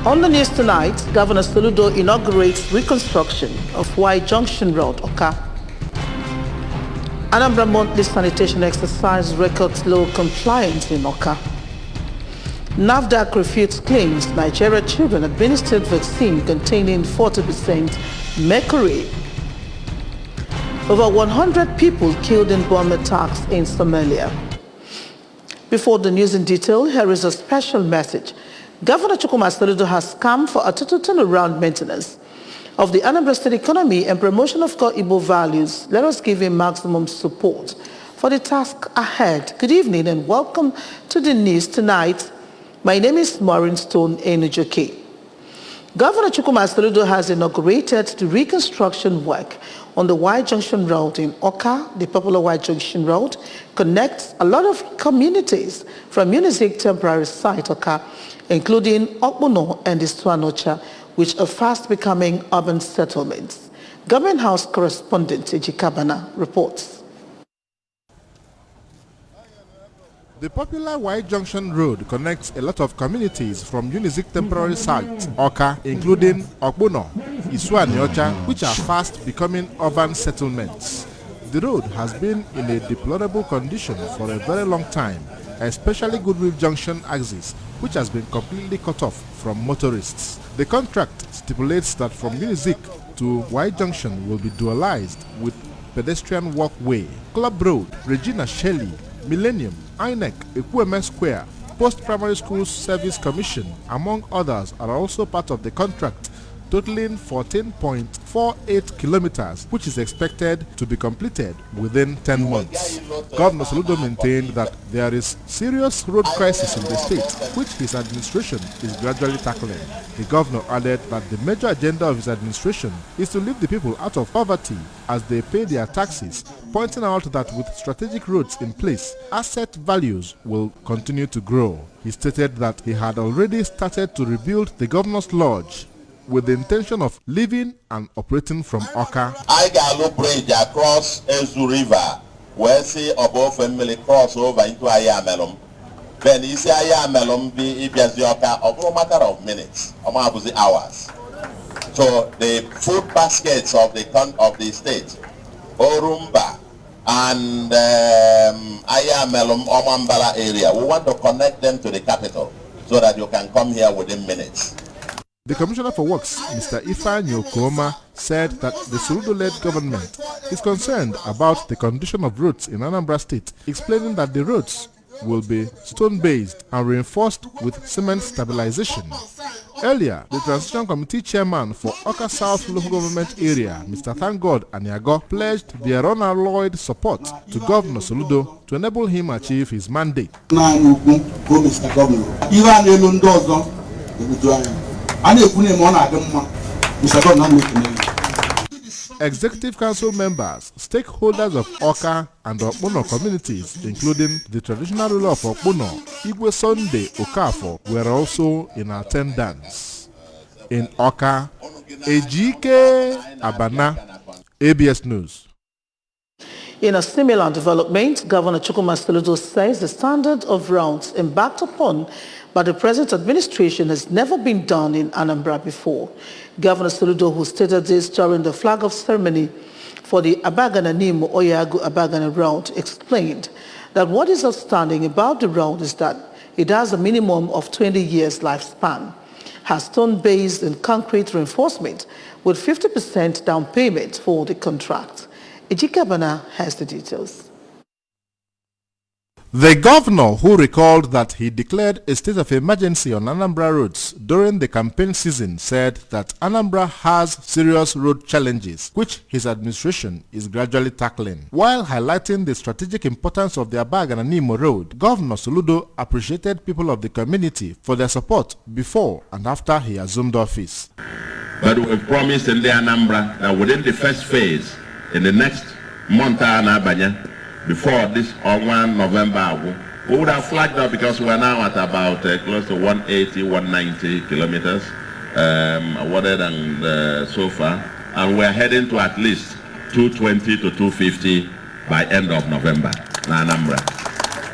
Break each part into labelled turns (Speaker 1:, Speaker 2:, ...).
Speaker 1: On the news tonight, Governor Soludo inaugurates reconstruction of Y Junction Road, Oka. Anambra monthly sanitation exercise records low compliance in Oka. NAFDAC refutes claims Nigeria children administered vaccine containing 40% mercury. Over 100 people killed in bomb attacks in Somalia. Before the news in detail, here is a special message. Governor Chukwuma Soludo has come for a total turnaround maintenance of the Anambra State economy and promotion of core Igbo values. Let us give him maximum support for the task ahead. Good evening and welcome to the news tonight. My name is Maureen Stone Enujoke. Governor Chukwuma Soludo has inaugurated the reconstruction work on the Y Junction Road in Oka. The popular Y Junction Road connects a lot of communities from Unizik temporary site Oka, including Okpuno and Isuanocha, which are fast becoming urban settlements. Government House correspondent Ejikabana reports.
Speaker 2: The popular Y Junction Road connects a lot of communities from Unizik temporary site, Oka, including Okpuno, Isuaniocha, which are fast becoming urban settlements. The road has been in a deplorable condition for a very long time, especially Goodwill Junction axis, which has been completely cut off from motorists. The contract stipulates that from Unizik to Y Junction will be dualized with pedestrian walkway. Club Road, Regina Shelley, Millennium, INEC, Ekweme Square, Post-Primary Schools Service Commission, among others, are also part of the contract, totaling 14.48 kilometers, which is expected to be completed within 10 months. Governor Soludo maintained that there is serious road crisis in the state, which his administration is gradually tackling. The governor added that the major agenda of his administration is to lift the people out of poverty as they pay their taxes, pointing out that with strategic roads in place, asset values will continue to grow. He stated that he had already started to rebuild the governor's lodge with the intention of living and operating from Oka.
Speaker 3: I got a bridge across Ezu River, where see above family cross over into Ayamelum. Then you see Ayamelum be Oka of no matter of minutes, or hours. So the food baskets of the state, Orumba and Ayamelum Omambala area, we want to connect them to the capital so that you can come here within minutes.
Speaker 2: The Commissioner for Works, Mr. Ifeanyi Okoma, said that the Soludo-led government is concerned about the condition of roads in Anambra State, explaining that the roads will be stone-based and reinforced with cement stabilization. Earlier, the Transition Committee Chairman for Oka South Local Government Area, Mr. Thank-God Aniago, pledged their unalloyed support to Governor Soludo to enable him achieve his mandate. Executive Council members, stakeholders of Oka and Okpuno communities, including the traditional ruler of Okpuno, Igwe Sunday Okafo, were also in attendance. In Oka, Ejike Abana, ABS News.
Speaker 1: In a similar development, Governor Chukwuma Soludo says the standard of rounds embarked upon by the present administration has never been done in Anambra before. Governor Soludo, who stated this during the flag-off ceremony for the Abagana Nimo Oyagu Abagana round, explained that what is outstanding about the round is that it has a minimum of 20 years lifespan, has stone-based and concrete reinforcement with 50% down payment for the contract. Ejikabana has the details.
Speaker 2: The governor, who recalled that he declared a state of emergency on Anambra roads during the campaign season, said that Anambra has serious road challenges, which his administration is gradually tackling. While highlighting the strategic importance of the Abagana Nimo road, Governor Soludo appreciated people of the community for their support before and after he assumed office.
Speaker 4: But we promised in the Anambra that within the first phase, in the next month before this 1 November, we would have flagged up because we are now at about close to 180, 190 kilometers awarded and so far, and we are heading to at least 220 to 250 by end of November in Anambra.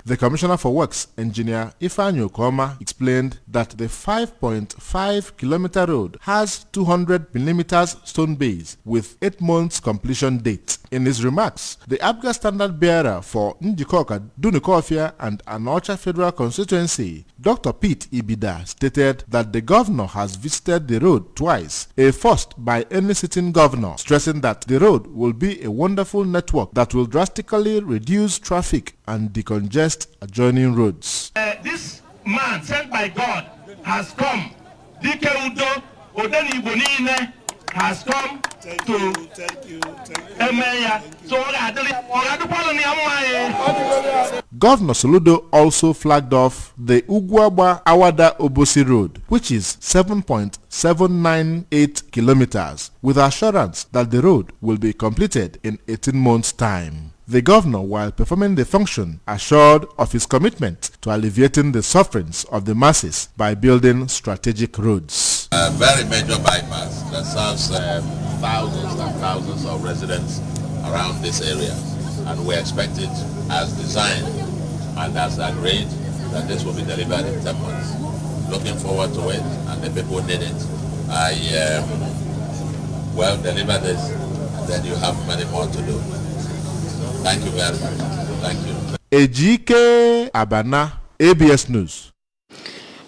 Speaker 2: The Commissioner for Works, Engineer Ifeanyi Okoma, explained that the 5.5-kilometer road has 200 millimeters stone base with 8 months completion date. In his remarks, the APGA standard bearer for Njikoka, Dunukofia and Anocha Federal Constituency, Dr. Pete Ibida, stated that the governor has visited the road twice, a first by any sitting governor, stressing that the road will be a wonderful network that will drastically reduce traffic and decongest adjoining roads.
Speaker 5: This man sent by God has come. Dike Udo Odeni Bonine has come to Emeya.
Speaker 2: Governor Soludo also flagged off the Ugwaba Awada Obosi Road, which is 7.798 kilometers, with assurance that the road will be completed in 18 months' time. The governor, while performing the function, assured of his commitment to alleviating the sufferings of the masses by building strategic roads.
Speaker 4: A very major bypass that serves thousands and thousands of residents around this area, and we expect it as designed and as agreed that this will be delivered in 10 months. Looking forward to it, and the people need it. Deliver this, and then you have many more to do. Thank you very much. Thank you.
Speaker 2: Ejike Abana, ABS News.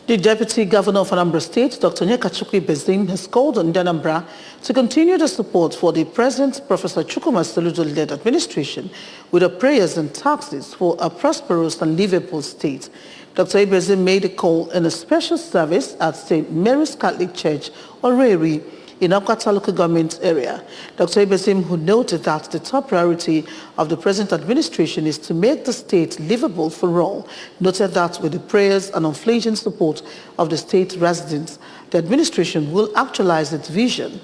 Speaker 1: The Deputy Governor of Anambra State, Dr. Nyekachukwu Ibezim, has called on Anambra to continue the support for the President, Professor Chukwuma Soludo-led administration with the prayers and taxes for a prosperous and livable state. Dr. Ibezim made a call in a special service at St. Mary's Catholic Church, Oreri, in Akwata local government area. Dr. Ibezim, who noted that the top priority of the present administration is to make the state livable for all, noted that with the prayers and unflinching support of the state residents, the administration will actualize its vision.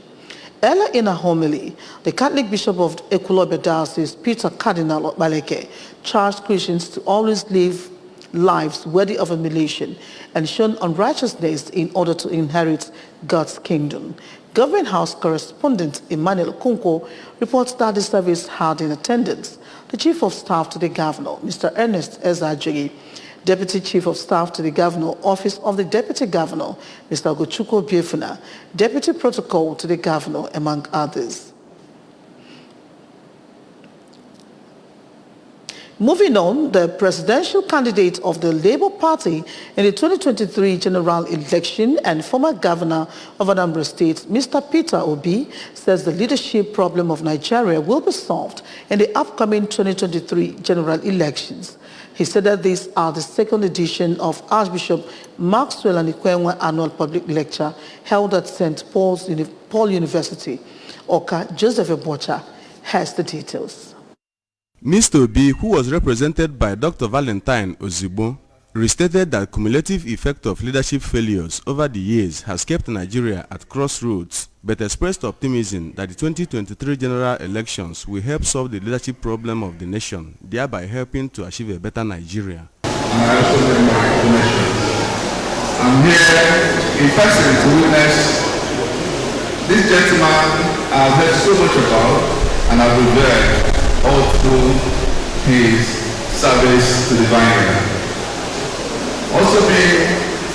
Speaker 1: Earlier in a homily, the Catholic Bishop of Ekwulobia Diocese, Peter Cardinal Baleke, charged Christians to always live lives worthy of emulation and shun unrighteousness in order to inherit God's kingdom. Government House correspondent Emmanuel Kunko reports that the service had in attendance the Chief of Staff to the Governor, Mr. Ernest Ezajiri, Deputy Chief of Staff to the Governor, Office of the Deputy Governor, Mr. Ogochukwu Biefuna, Deputy Protocol to the Governor, among others. Moving on, the presidential candidate of the Labour Party in the 2023 general election and former governor of Anambra State, Mr. Peter Obi, says the leadership problem of Nigeria will be solved in the upcoming 2023 general elections. He said that these are the second edition of Archbishop Maxwell Anikwenwa Annual Public Lecture held at St. Paul University. Oka Joseph Ebocha has the details.
Speaker 6: Mr. Obi, who was represented by Dr. Valentine Ozigbo, restated that cumulative effect of leadership failures over the years has kept Nigeria at crossroads, but expressed optimism that the 2023 general elections will help solve the leadership problem of the nation, thereby helping to achieve a better Nigeria.
Speaker 7: And I also make my donations. I'm here in person to witness this gentleman I've heard so much about and I've revered all through his service to the vineyard. Also being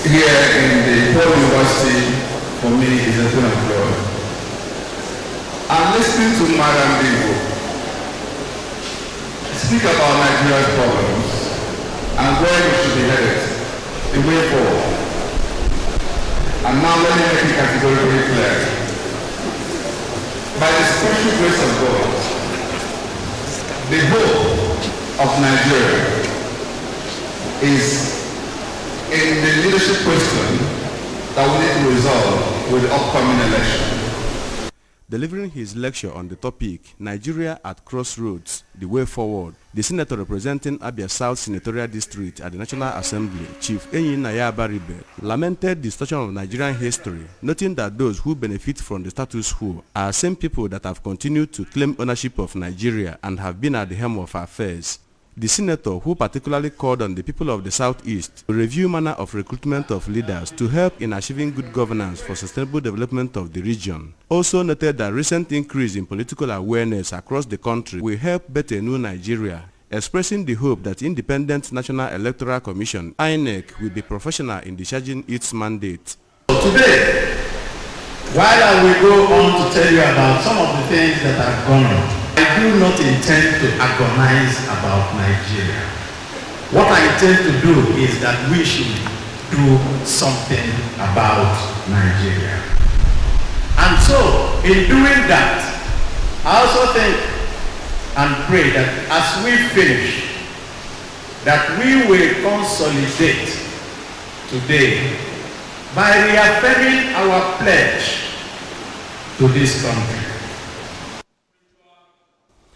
Speaker 7: here in the Paul University for me is a thing of joy. I'm listening to Madam Bingo speak about Nigeria's problems and where we should be headed, the way forward. And now let me make it categorically clear. By the special grace of God, the whole of Nigeria is in the leadership question that we need to resolve with the upcoming election.
Speaker 6: Delivering his lecture on the topic, Nigeria at Crossroads, the Way Forward, the senator representing Abia South Senatorial District at the National Assembly, Chief Enyi Nayaba Ribe, lamented the distortion of Nigerian history, noting that those who benefit from the status quo are same people that have continued to claim ownership of Nigeria and have been at the helm of affairs. The senator, who particularly called on the people of the Southeast to review manner of recruitment of leaders to help in achieving good governance for sustainable development of the region, also noted that recent increase in political awareness across the country will help better know Nigeria expressing the hope that Independent National Electoral Commission, INEC, will be professional in discharging its mandate.
Speaker 8: Today, while I will go on to tell you about some of the things that have gone on, I do not intend to agonize about Nigeria. What I intend to do is that we should do something about Nigeria. And so, in doing that, I also think and pray that as we finish, that we will consolidate today by reaffirming our pledge to this country.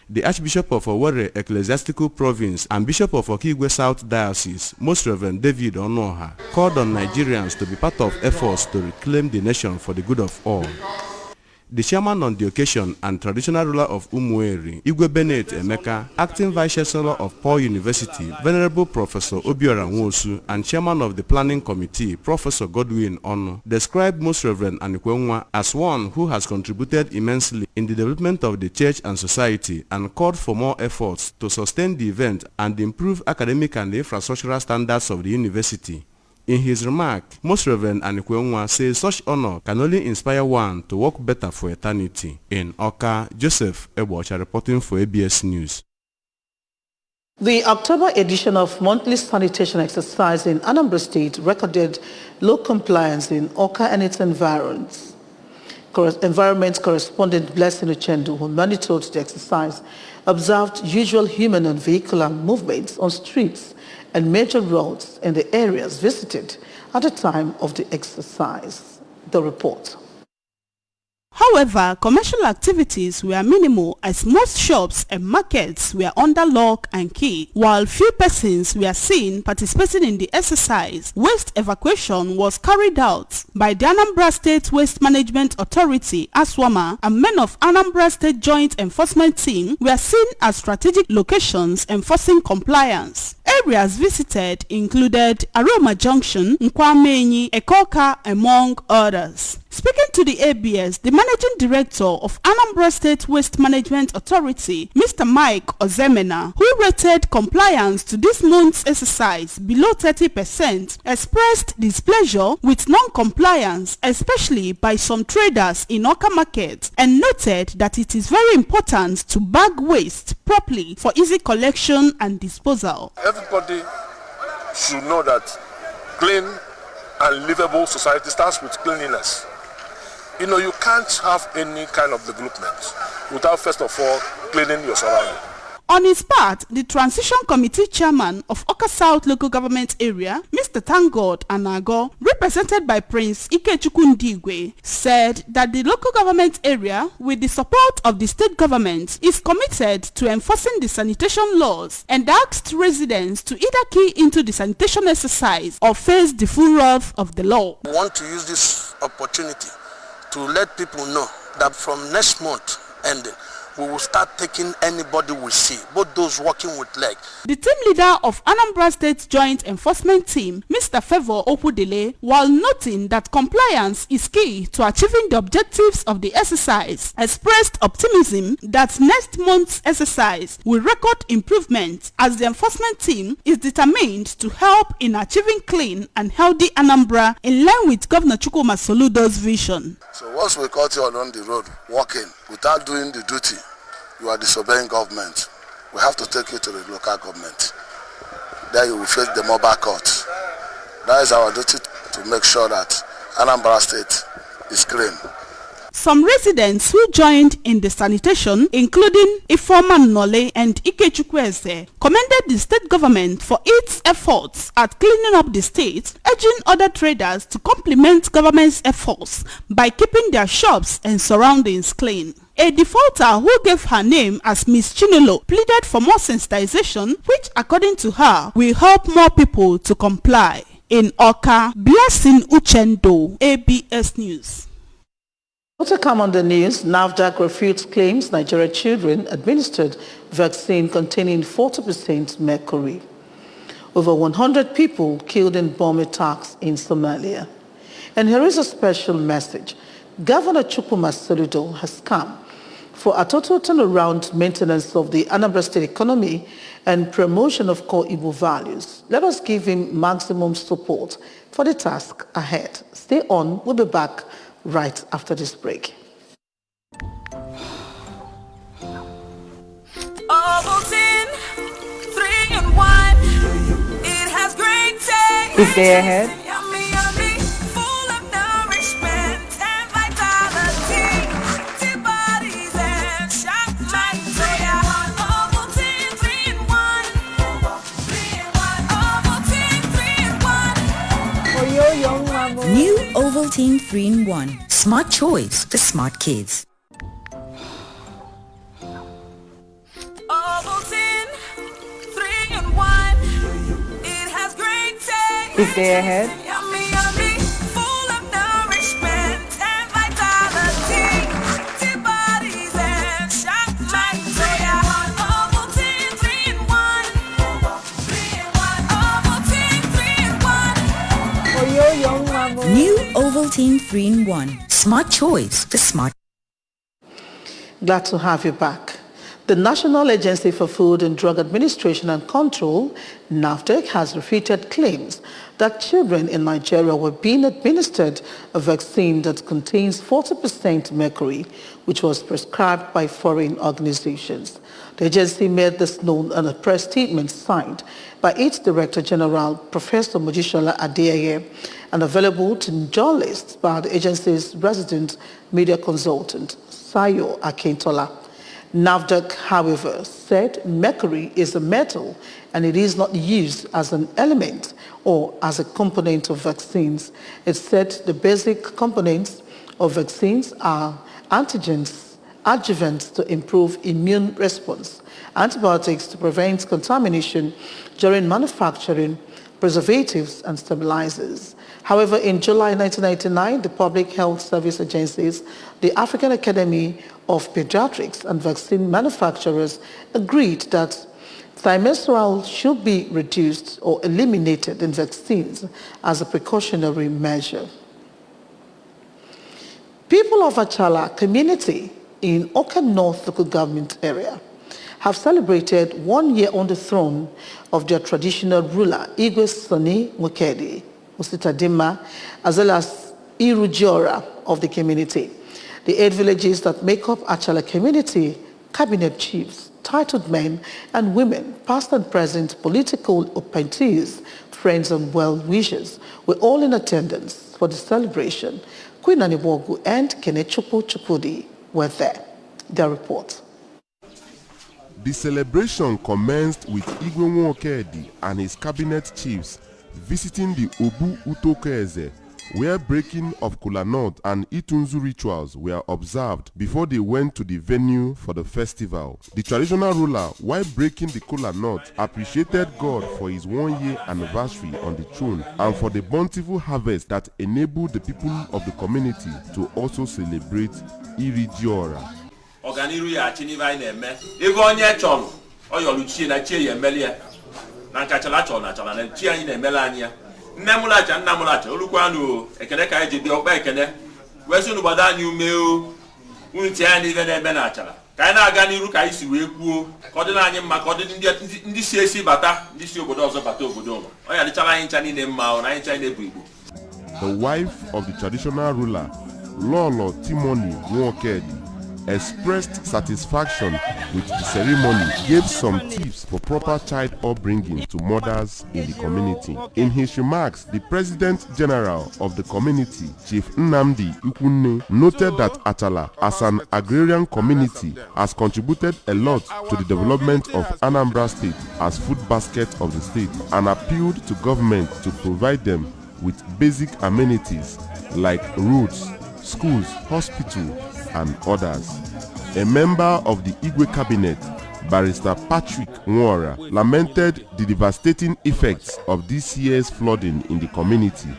Speaker 6: The Archbishop of Owerri Ecclesiastical Province and Bishop of Okigwe South Diocese, Most Reverend David Onoha, called on Nigerians to be part of efforts to reclaim the nation for the good of all. The chairman on the occasion and traditional ruler of Umueri, Igwe Bennett Emeka, acting vice chancellor of Paul University, Venerable Professor Obiora Nwosu, and chairman of the planning committee, Professor Godwin Onu, described Most Reverend Anikwenwa as one who has contributed immensely in the development of the church and society, and called for more efforts to sustain the event and improve academic and infrastructural standards of the university. In his remark, Most Reverend Anikwenwa says such honor can only inspire one to work better for eternity. In Oka, Joseph Ebocha reporting for ABS News.
Speaker 1: The October edition of monthly sanitation exercise in Anambra State recorded low compliance in Oka and its environs. Environment correspondent Blessing Uchendu, who monitored the exercise, observed usual human and vehicular movements on streets and major roads in the areas visited at the time of the exercise. The report.
Speaker 9: However, commercial activities were minimal as most shops and markets were under lock and key, while few persons were seen participating in the exercise. Waste evacuation was carried out by the Anambra State Waste Management Authority, ASWAMA, and men of Anambra State Joint Enforcement Team were seen at strategic locations enforcing compliance. Areas visited included Aroma Junction, Nkwamenyi, Ekoka, among others. Speaking to the ABS, the Managing Director of Anambra State Waste Management Authority, Mr. Mike Ozemena, who rated compliance to this month's exercise below 30%, expressed displeasure with non-compliance, especially by some traders in Oka Market, and noted that it is very important to bag waste properly for easy collection and disposal.
Speaker 10: Everybody should know that clean and livable society starts with cleanliness. You know, you can't have any kind of development without first of all cleaning your surroundings.
Speaker 9: On his part, the Transition Committee Chairman of Oka South Local Government Area, Mr. Tangod Anago, represented by Prince Ikechukwu Ndigwe, said that the local government area, with the support of the state government, is committed to enforcing the sanitation laws and asked residents to either key into the sanitation exercise or face the full wrath of the law.
Speaker 11: We want to use this opportunity to let people know that from next month ending, we will start taking anybody we see, both those working with leg.
Speaker 9: The team leader of Anambra State Joint Enforcement Team, Mr. Favor Opudele, while noting that compliance is key to achieving the objectives of the exercise, expressed optimism that next month's exercise will record improvement as the enforcement team is determined to help in achieving clean and healthy Anambra in line with Governor Chukwuma Soludo's vision.
Speaker 11: So once we caught you on the road walking without doing the duty, you are disobeying government. We have to take you to the local government. There you will face the mobile court. That is our duty to make sure that Anambra State is clean.
Speaker 9: Some residents who joined in the sanitation, including Ifeoma Nnole and Ikechukwu, commended the state government for its efforts at cleaning up the state, urging other traders to complement government's efforts by keeping their shops and surroundings clean. A defaulter who gave her name as Miss Chinelo pleaded for more sensitization, which according to her will help more people to comply. In Oka, Blessing Uchendo, ABS News.
Speaker 1: To come on the news, NAFDAC refutes claims Nigerian children administered vaccine containing 40% mercury. Over 100 people killed in bomb attacks in Somalia. And here is a special message. Governor Chukwuma Soludo has come for a total turnaround maintenance of the Anambra State economy and promotion of core Igbo values. Let us give him maximum support for the task ahead. Stay on. We'll be back right after this break.
Speaker 12: Ovaltine 3-in-1. It has great taste.
Speaker 13: Is there ahead?
Speaker 12: Yummy, yummy, full of nourishment and vitality. Antibodies and shock bacteria. Ovaltine 3-in-1. Ovaltine 3-in-1.
Speaker 13: For your young mama.
Speaker 14: New Ovaltine 3-in-1. Smart choice for smart kids.
Speaker 12: Ovaltine 3-in-1. It has great taste.
Speaker 13: Is there ahead?
Speaker 12: Yummy, yummy, full of nourishment and vitality. Antibodies and shock bacteria. Ovaltine 3-in-1. Ovaltine 3-in-1.
Speaker 13: For your young mama.
Speaker 14: New Ovaltine 3-in-1. Smart choice for smart.
Speaker 1: Glad to have you back. The National Agency for Food and Drug Administration and Control, NAFDAC, has refuted claims that children in Nigeria were being administered a vaccine that contains 40% mercury, which was prescribed by foreign organizations. The agency made this known in a press statement signed by its Director General, Professor Mojisola Adeyeye, and available to journalists by the agency's resident media consultant, Sayo Akintola. NAFDAC, however, said mercury is a metal and it is not used as an element or as a component of vaccines. It said the basic components of vaccines are antigens, adjuvants to improve immune response, antibiotics to prevent contamination during manufacturing, preservatives and stabilizers. However, in July 1999, the Public Health Service Agencies, the African Academy of Pediatrics and Vaccine Manufacturers agreed that thimerosal should be reduced or eliminated in vaccines as a precautionary measure. People of Achala community in Oka North local government area have celebrated 1 year on the throne of their traditional ruler, Igwe Sani Nwokedi Ositadimma, as well as Irujiora of the community. The 8 villages that make up Achala community, cabinet chiefs, titled men and women, past and present, political appointees, friends and well-wishers were all in attendance for the celebration. Queen Anibogu and Kenechukwu Chukwudi were there. Their report.
Speaker 15: The celebration commenced with Igwe Nwokedi and his cabinet chiefs visiting the Obu Utokeeze, where breaking of kola nut and Itunzu rituals were observed before they went to the venue for the festival. The traditional ruler, while breaking the kola nut, appreciated God for his 1 year anniversary on the throne and for the bountiful harvest that enabled the people of the community to also celebrate Irijiora.
Speaker 16: Ọganiru ya chiniva na-eme ego onye chọrọ oyoluchie na chie ya emeli ya na nkachala chọrọ na chala na chi anyị na-emela anyị ya nne m lacha nna m lacha olukwanụ ekene ka anyị ji dị ọkpa ekene wesi n'obodo anyị ume o unu tie anyị n'ive na-eme na achala ka anyị na-aga n'iru ka anyị si wee kwuo ka ọ dị na anyị mma ka ọ dị ndị si esi bata ndị si obodo ọzọ bata obodo ọma ọ ya dịchala anyị ncha niile mma na anyị ncha na-ebu Igbo.
Speaker 15: The wife of the traditional ruler, Lolo Timoni Nwokedi, expressed satisfaction with the ceremony, gave some tips for proper child upbringing to mothers in the community. In his remarks, the President General of the community, Chief Nnamdi Ikwunne, noted that Achala, as an agrarian community, has contributed a lot to the development of Anambra State as food basket of the state, and appealed to government to provide them with basic amenities like roads, schools, hospitals, and others. A member of the Igwe cabinet, Barrister Patrick Nwora, lamented the devastating effects of this year's flooding in the community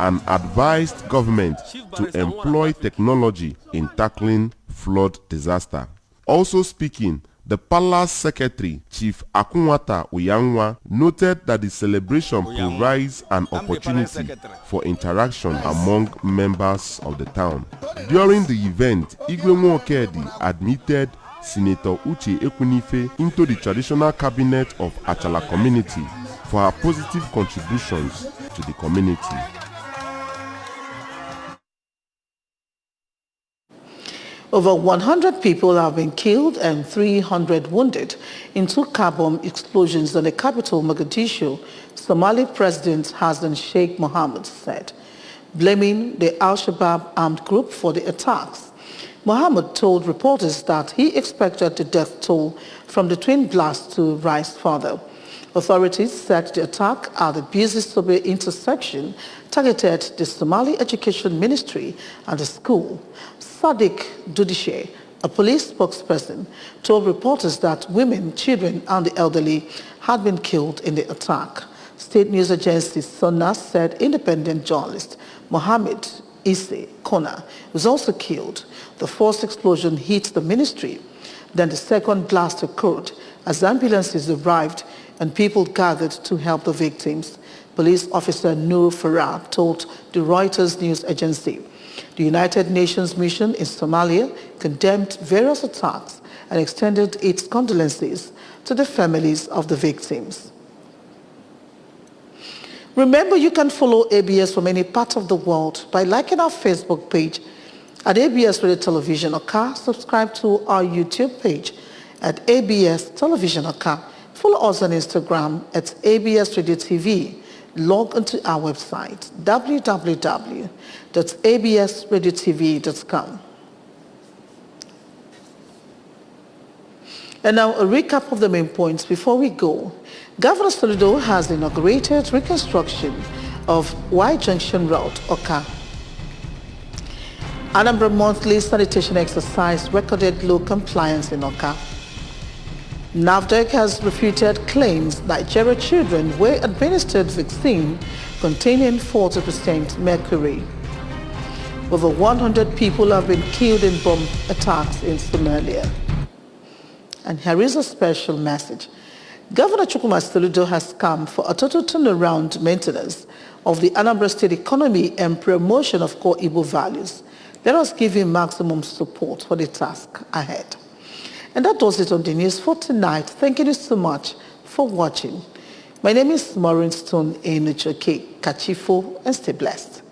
Speaker 15: and advised government to employ technology in tackling flood disaster. Also speaking, The palace secretary, Chief Akunwata Uyanwa, noted that the celebration provides an opportunity for interaction among members of the town. During the event, Igwe Nwokedi admitted Senator Uche Ekwunife into the traditional cabinet of Achala community for her positive contributions to the community.
Speaker 1: Over 100 people have been killed and 300 wounded in two car bomb explosions in the capital, Mogadishu, Somali President Hassan Sheikh Mohammed said, blaming the Al-Shabaab armed group for the attacks. Mohammed told reporters that he expected the death toll from the twin blasts to rise further. Authorities said the attack at the busy Sobe intersection targeted the Somali Education Ministry and the school. Sadiq Dudishe, a police spokesperson, told reporters that women, children and the elderly had been killed in the attack. State news agency SONA said independent journalist Mohammed Isse Kona was also killed. The first explosion hit the ministry. Then the second blast occurred as ambulances arrived and people gathered to help the victims. Police officer Noor Farah told the Reuters news agency. The United Nations mission in Somalia condemned various attacks and extended its condolences to the families of the victims. Remember, you can follow ABS from any part of the world by liking our Facebook page at ABS Radio Television Oka. Subscribe to our YouTube page at ABS Television Oka. Follow us on Instagram at ABS Radio TV. Log onto our website www.absradiotv.com. And now a recap of the main points before we go. Governor Soludo has inaugurated reconstruction of Y Junction Road, Oka. Anambra monthly sanitation exercise recorded low compliance in Oka. NAFDAC has refuted claims Nigeria children were administered vaccine containing 40% mercury. Over 100 people have been killed in bomb attacks in Somalia. And here is a special message. Governor Chukwuma Soludo has come for a total turnaround maintenance of the Anambra State economy and promotion of core Igbo values. Let us give him maximum support for the task ahead. And that does it on the news for tonight. Thank you so much for watching. My name is Maureen Stone Enuchoke Kachifo, and stay blessed.